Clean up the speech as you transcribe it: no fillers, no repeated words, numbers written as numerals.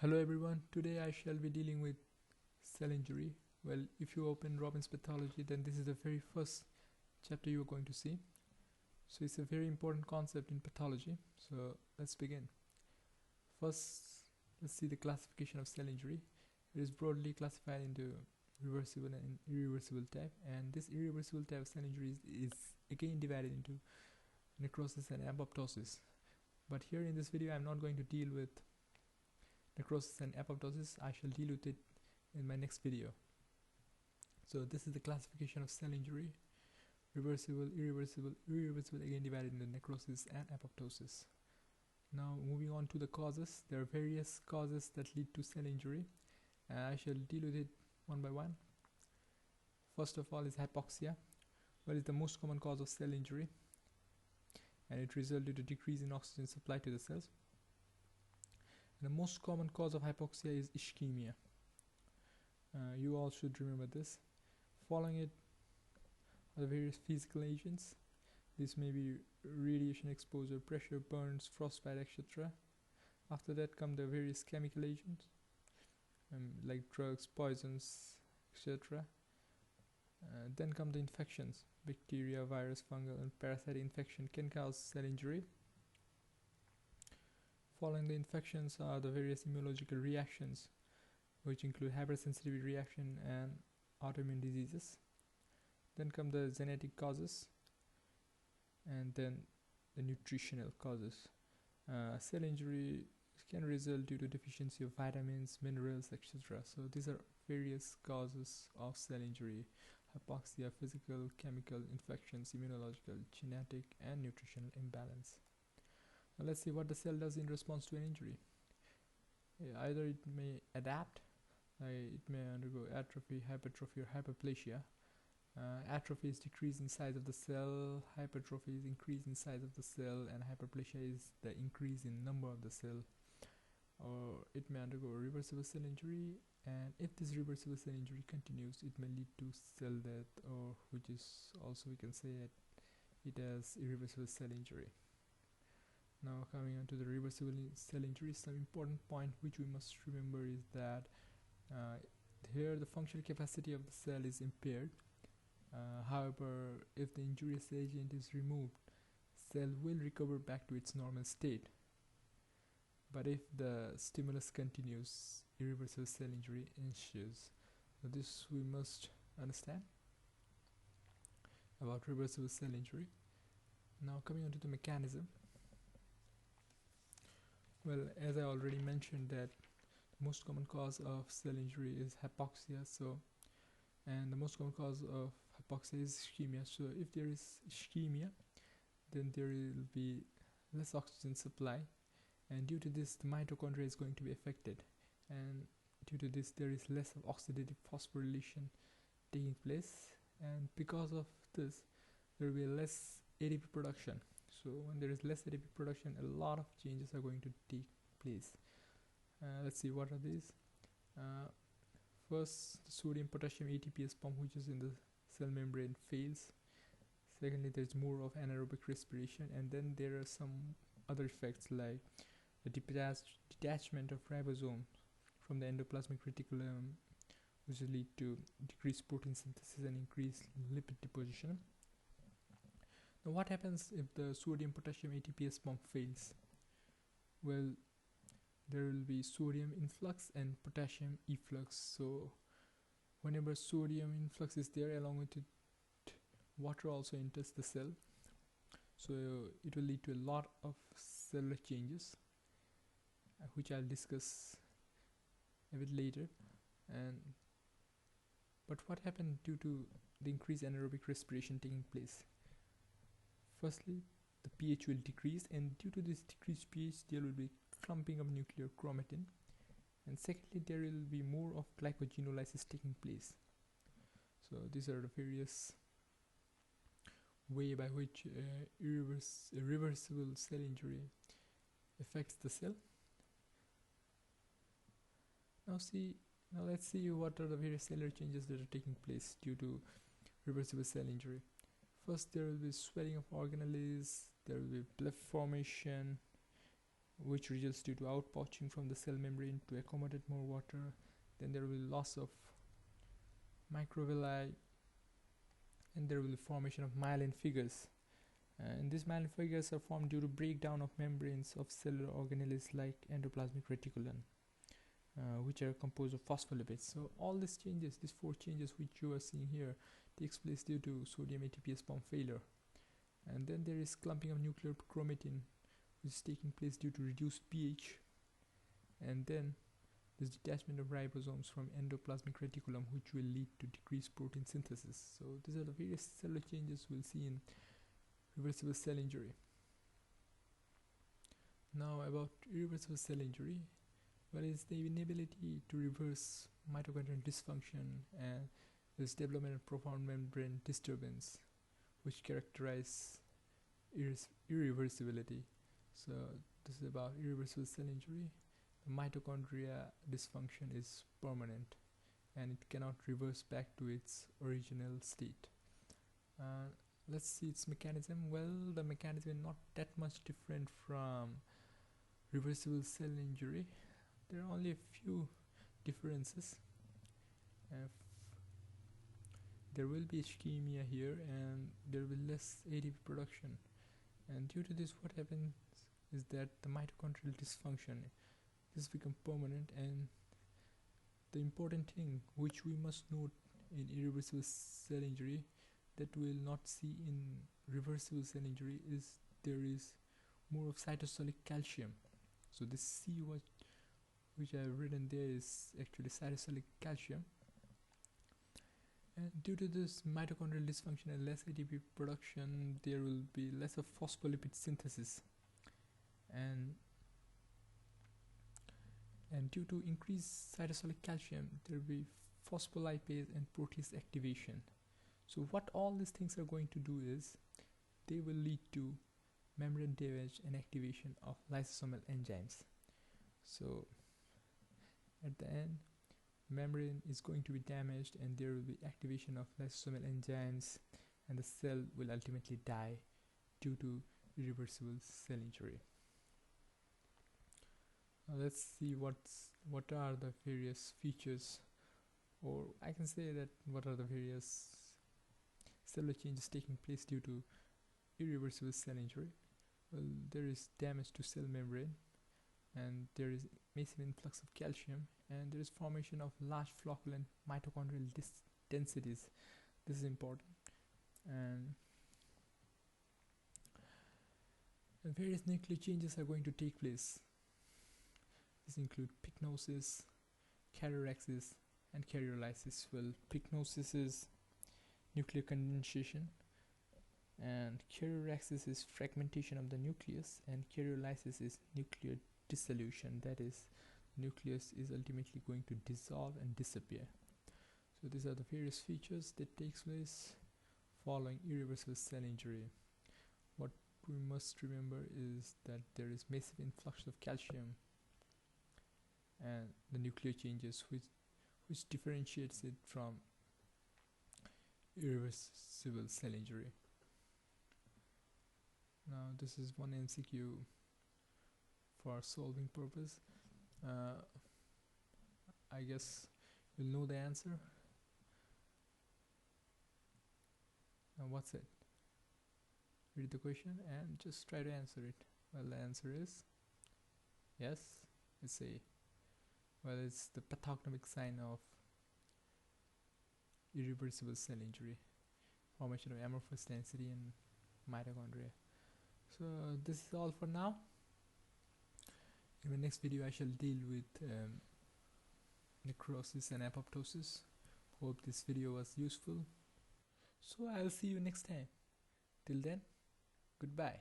Hello everyone, today I shall be dealing with cell injury. Well, if you open Robbins pathology, then this is the very first chapter you are going to see. So it's a very important concept in pathology. So let's begin. First, let's see the classification of cell injury. It is broadly classified into reversible and irreversible type, and this irreversible type of cell injury is again divided into necrosis and apoptosis. But here in this video I'm not going to deal with necrosis and apoptosis. I shall deal with it in my next video. So this is the classification of cell injury: reversible, irreversible again divided into necrosis and apoptosis. Now moving on to the causes. There are various causes that lead to cell injury, and I shall deal with it one by one. First of all is hypoxia. Well, it's the most common cause of cell injury, and it results due to decrease in oxygen supply to the cells. The most common cause of hypoxia is ischemia. You all should remember this. Following it are the various physical agents. This may be radiation exposure, pressure, burns, frostbite, etc. After that come the various chemical agents like drugs, poisons, etc. Then come the infections. Bacteria, virus, fungal and parasitic infection can cause cell injury. Following the infections are the various immunological reactions, which include hypersensitivity reaction and autoimmune diseases. Then come the genetic causes, and then the nutritional causes. Cell injury can result due to deficiency of vitamins, minerals, etc. So these are various causes of cell injury: hypoxia, physical, chemical, infections, immunological, genetic, and nutritional imbalance. Now let's see what the cell does in response to an injury. Either it may adapt, it may undergo atrophy, hypertrophy, or hyperplasia. Atrophy is decrease in size of the cell, hypertrophy is increase in size of the cell, and hyperplasia is the increase in number of the cell. Or it may undergo a reversible cell injury, and if this reversible cell injury continues, it may lead to cell death, or which is also we can say it as irreversible cell injury. Now coming on to the reversible cell injury, some important point which we must remember is that here the functional capacity of the cell is impaired. However, if the injurious agent is removed, cell will recover back to its normal state. But if the stimulus continues, irreversible cell injury ensues. So this we must understand about reversible cell injury. Now coming on to the mechanism. Well, as I already mentioned, that the most common cause of cell injury is hypoxia. And the most common cause of hypoxia is ischemia. So if there is ischemia, then there will be less oxygen supply, and due to this the mitochondria is going to be affected, and due to this there is less of oxidative phosphorylation taking place, and because of this there will be less ATP production. So when there is less ATP production, a lot of changes are going to take place. Let's see what are these. First, the sodium potassium ATPase pump, which is in the cell membrane, fails. Secondly, there's more of anaerobic respiration, and then there are some other effects like the detachment of ribosome from the endoplasmic reticulum, which will lead to decreased protein synthesis and increased lipid deposition. Now what happens if the sodium potassium ATPase pump fails? Well, there will be sodium influx and potassium efflux. So whenever sodium influx is there, along with it water also enters the cell, so it will lead to a lot of cellular changes, which I'll discuss a bit later. But what happened due to the increased anaerobic respiration taking place? Firstly, the pH will decrease, and due to this decreased pH there will be clumping of nuclear chromatin, and secondly there will be more of glycogenolysis taking place. So these are the various way by which irreversible cell injury affects the cell. Now let's see what are the various cellular changes that are taking place due to reversible cell injury. First, there will be swelling of organelles, there will be blood formation, which results due to outpouching from the cell membrane to accommodate more water. Then there will be loss of microvilli, and there will be formation of myelin figures. And these myelin figures are formed due to breakdown of membranes of cellular organelles like endoplasmic reticulum, which are composed of phospholipids. So all these changes, these 4 changes which you are seeing here, takes place due to sodium ATPase pump failure. And then there is clumping of nuclear chromatin, which is taking place due to reduced pH. And then this detachment of ribosomes from endoplasmic reticulum, which will lead to decreased protein synthesis. So these are the various cellular changes we'll see in reversible cell injury. Now about irreversible cell injury, well, it's the inability to reverse mitochondrial dysfunction and this development of profound membrane disturbance, which characterize irreversibility. So this is about irreversible cell injury. The mitochondria dysfunction is permanent and it cannot reverse back to its original state. Let's see its mechanism. Well, the mechanism is not that much different from reversible cell injury. There are only a few differences. There will be ischemia here and there will be less ATP production, and due to this what happens is that the mitochondrial dysfunction this become permanent. And the important thing which we must note in irreversible cell injury that we will not see in reversible cell injury is there is more of cytosolic calcium. So this C which I have written there is actually cytosolic calcium. And due to this mitochondrial dysfunction and less ATP production, there will be less of phospholipid synthesis, and due to increased cytosolic calcium, there will be phospholipase and protease activation. So what all these things are going to do is they will lead to membrane damage and activation of lysosomal enzymes. So at the end, membrane is going to be damaged and there will be activation of lysosomal enzymes, and the cell will ultimately die due to irreversible cell injury. Now let's see what are the various features, or I can say that what are the various cellular changes taking place due to irreversible cell injury. Well, there is damage to cell membrane, and there is massive influx of calcium, and there is formation of large flocculent mitochondrial densities. This is important. And various nuclear changes are going to take place. These include pycnosis, karyorrhexis, and karyolysis. Well, pycnosis is nuclear condensation, and karyorrhexis is fragmentation of the nucleus, and karyolysis is nuclear dissolution. That is, nucleus is ultimately going to dissolve and disappear. So these are the various features that takes place following irreversible cell injury. What we must remember is that there is massive influx of calcium and the nuclear changes which differentiates it from irreversible cell injury. Now this is one MCQ for solving purpose. I guess you'll know the answer. Now what's it? Read the question and just try to answer it. Well, the answer is yes, it's A. Well, it's the pathognomic sign of irreversible cell injury, formation of amorphous density in mitochondria. So this is all for now. In the next video I shall deal with necrosis and apoptosis. Hope this video was useful. So I'll see you next time. Till then, goodbye.